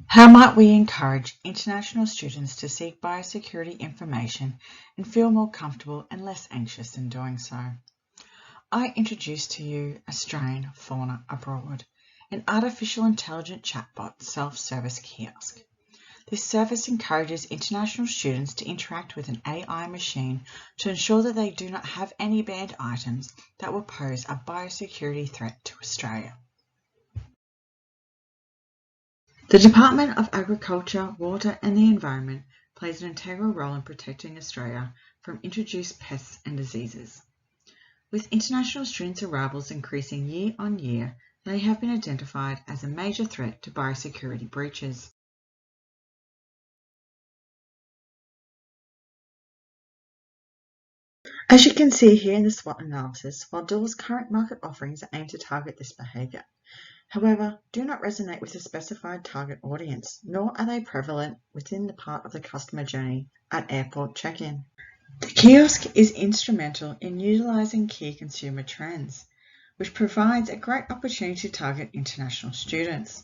How might we encourage international students to seek biosecurity information and feel more comfortable and less anxious in doing so? I introduce to you Australian Fauna Abroad, an artificial intelligent chatbot self-service kiosk. This service encourages international students to interact with an AI machine to ensure that they do not have any banned items that will pose a biosecurity threat to Australia. The Department of Agriculture, Water and the Environment plays an integral role in protecting Australia from introduced pests and diseases. With international students' arrivals increasing year on year, they have been identified as a major threat to biosecurity breaches. As you can see here in the SWOT analysis, while Door's current market offerings are aimed to target this behaviour, however, do not resonate with a specified target audience, nor are they prevalent within the part of the customer journey at airport check-in. The kiosk is instrumental in utilising key consumer trends, which provides a great opportunity to target international students.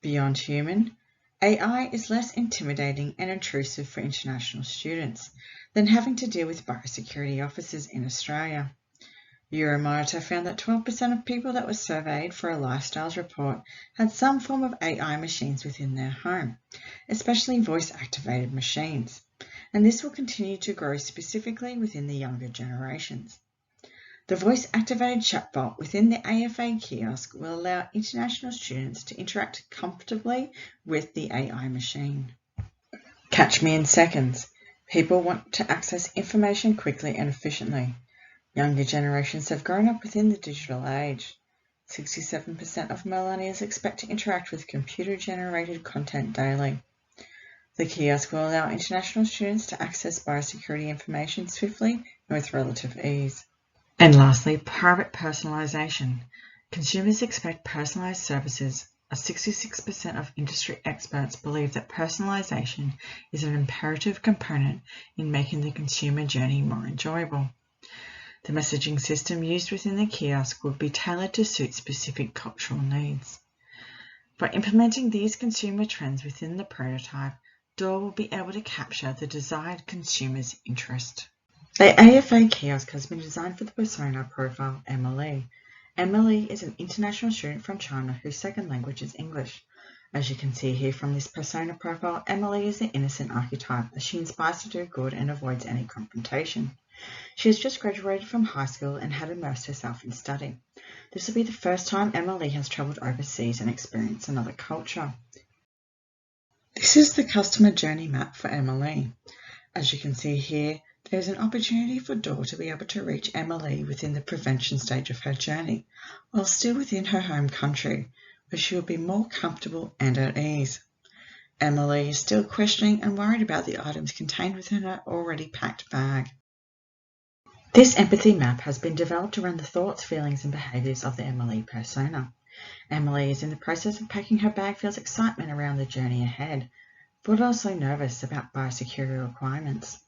Beyond human, AI is less intimidating and intrusive for international students than having to deal with biosecurity officers in Australia. Euromonitor found that 12% of people that were surveyed for a lifestyles report had some form of AI machines within their home, especially voice-activated machines, and this will continue to grow specifically within the younger generations. The voice-activated chatbot within the AFA kiosk will allow international students to interact comfortably with the AI machine. Catch me in seconds. People want to access information quickly and efficiently. Younger generations have grown up within the digital age. 67% of millennials expect to interact with computer-generated content daily. The kiosk will allow international students to access biosecurity information swiftly and with relative ease. And lastly, private personalisation. Consumers expect personalised services. 66% of industry experts believe that personalisation is an imperative component in making the consumer journey more enjoyable. The messaging system used within the kiosk will be tailored to suit specific cultural needs. By implementing these consumer trends within the prototype, Door will be able to capture the desired consumer's interest. The AFA kiosk has been designed for the persona profile Emily. Emily is an international student from China whose second language is English. As you can see here from this persona profile, Emily is the innocent archetype as she inspires to do good and avoids any confrontation. She has just graduated from high school and had immersed herself in study. This will be the first time Emily has travelled overseas and experienced another culture. This is the customer journey map for Emily. As you can see here, there is an opportunity for Door to be able to reach Emily within the prevention stage of her journey, while still within her home country, where she will be more comfortable and at ease. Emily is still questioning and worried about the items contained within her already packed bag. This empathy map has been developed around the thoughts, feelings and behaviours of the Emily persona. Emily is in the process of packing her bag, feels excitement around the journey ahead, but also nervous about biosecurity requirements.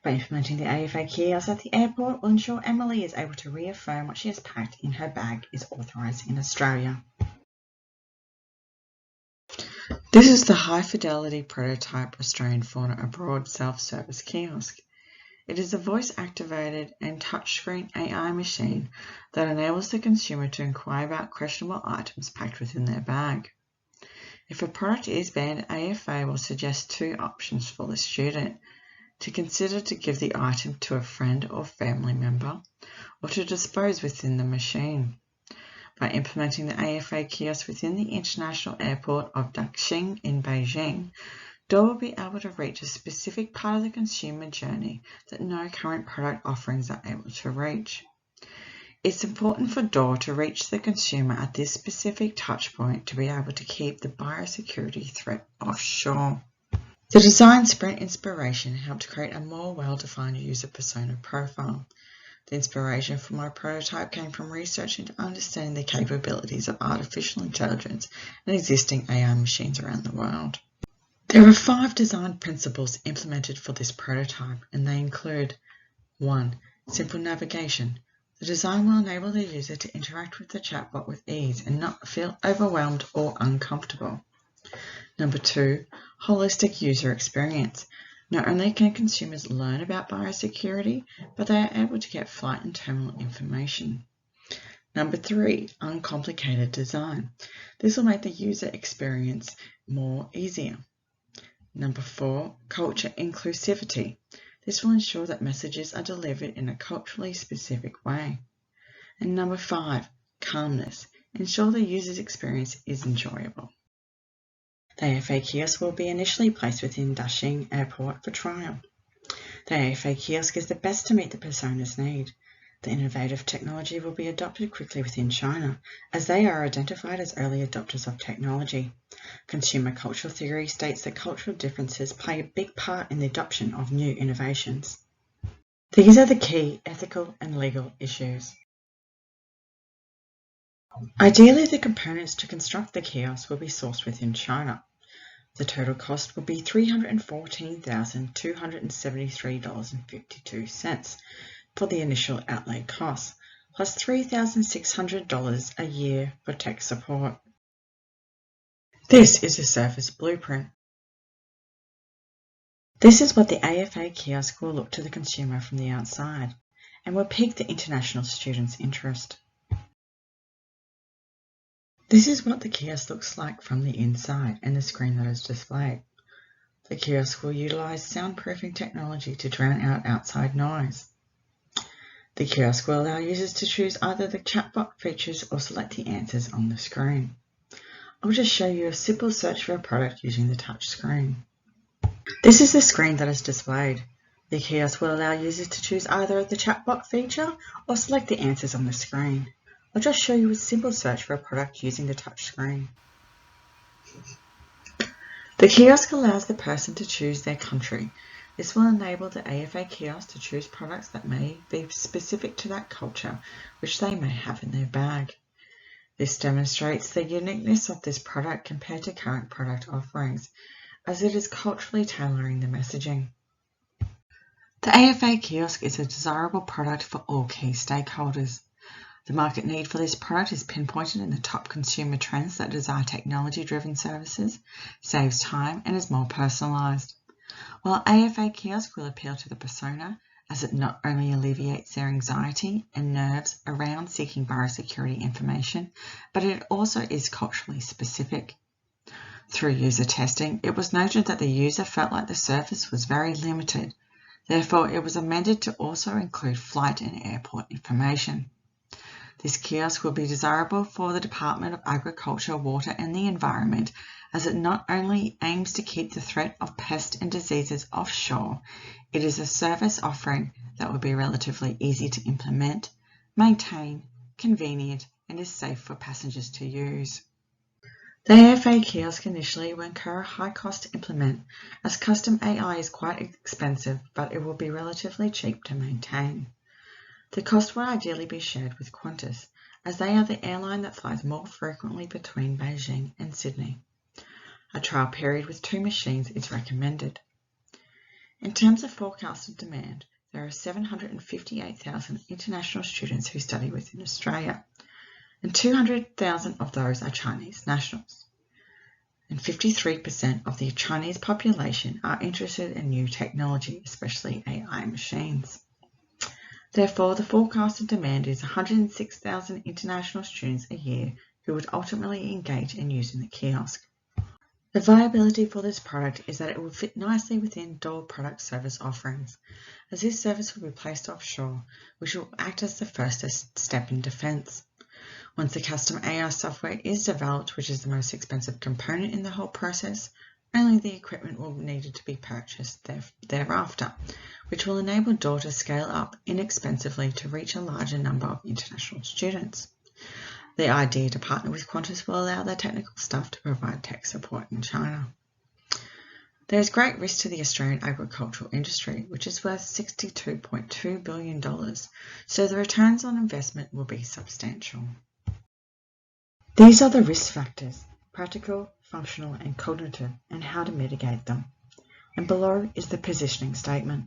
By implementing the AFA kiosk at the airport will ensure Emily is able to reaffirm what she has packed in her bag is authorised in Australia. This is the high-fidelity prototype Australian Fauna Abroad self-service kiosk. It is a voice-activated and touchscreen AI machine that enables the consumer to inquire about questionable items packed within their bag. If a product is banned, AFA will suggest two options for the student: to consider to give the item to a friend or family member, or to dispose within the machine. By implementing the AFA kiosk within the international airport of Daxing in Beijing, Door will be able to reach a specific part of the consumer journey that no current product offerings are able to reach. It's important for Door to reach the consumer at this specific touchpoint to be able to keep the biosecurity threat offshore. The design sprint inspiration helped create a more well-defined user persona profile. The inspiration for my prototype came from researching to understand the capabilities of artificial intelligence and existing AI machines around the world. There are 5 design principles implemented for this prototype, and they include: 1. Simple navigation. The design will enable the user to interact with the chatbot with ease and not feel overwhelmed or uncomfortable. Number 2, holistic user experience. Not only can consumers learn about biosecurity, but they are able to get flight and terminal information. Number 3, uncomplicated design. This will make the user experience more easier. Number 4, culture inclusivity. This will ensure that messages are delivered in a culturally specific way. And number 5, calmness. Ensure the user's experience is enjoyable. The AFA kiosk will be initially placed within Daxing Airport for trial. The AFA kiosk is the best to meet the persona's need. The innovative technology will be adopted quickly within China, as they are identified as early adopters of technology. Consumer cultural theory states that cultural differences play a big part in the adoption of new innovations. These are the key ethical and legal issues. Ideally, the components to construct the kiosk will be sourced within China. The total cost will be $314,273.52 for the initial outlay costs, plus $3,600 a year for tech support. This is a service blueprint. This is what the AFA kiosk will look to the consumer from the outside and will pique the international students' interest. This is what the kiosk looks like from the inside and the screen that is displayed. The kiosk will utilize soundproofing technology to drown out outside noise. The kiosk will allow users to choose either the chatbot features or select the answers on the screen. I'll just show you a simple search for a product using the touch screen. This is the screen that is displayed. The kiosk will allow users to choose either the chatbot feature or select the answers on the screen. I'll just show you a simple search for a product using the touch screen. The kiosk allows the person to choose their country. This will enable the AFA kiosk to choose products that may be specific to that culture, which they may have in their bag. This demonstrates the uniqueness of this product compared to current product offerings, as it is culturally tailoring the messaging. The AFA kiosk is a desirable product for all key stakeholders. The market need for this product is pinpointed in the top consumer trends that desire technology-driven services, saves time, and is more personalised. While AFA kiosk will appeal to the persona, as it not only alleviates their anxiety and nerves around seeking biosecurity information, but it also is culturally specific. Through user testing, it was noted that the user felt like the service was very limited. Therefore, it was amended to also include flight and airport information. This kiosk will be desirable for the Department of Agriculture, Water and the Environment, as it not only aims to keep the threat of pests and diseases offshore, it is a service offering that will be relatively easy to implement, maintain, convenient, and is safe for passengers to use. The AFA kiosk initially will incur a high cost to implement, as custom AI is quite expensive, but it will be relatively cheap to maintain. The cost will ideally be shared with Qantas, as they are the airline that flies more frequently between Beijing and Sydney. A trial period with 2 machines is recommended. In terms of forecasted demand, there are 758,000 international students who study within Australia, and 200,000 of those are Chinese nationals. And 53% of the Chinese population are interested in new technology, especially AI machines. Therefore, the forecasted demand is 106,000 international students a year who would ultimately engage in using the kiosk. The viability for this product is that it will fit nicely within dual product service offerings, as this service will be placed offshore, which will act as the first step in defence. Once the custom AI software is developed, which is the most expensive component in the whole process, only the equipment will need to be purchased thereafter, which will enable DAW to scale up inexpensively to reach a larger number of international students. The idea to partner with Qantas will allow their technical staff to provide tech support in China. There is great risk to the Australian agricultural industry, which is worth $62.2 billion, so the returns on investment will be substantial. These are the risk factors: practical, functional and cognitive, and how to mitigate them. And below is the positioning statement.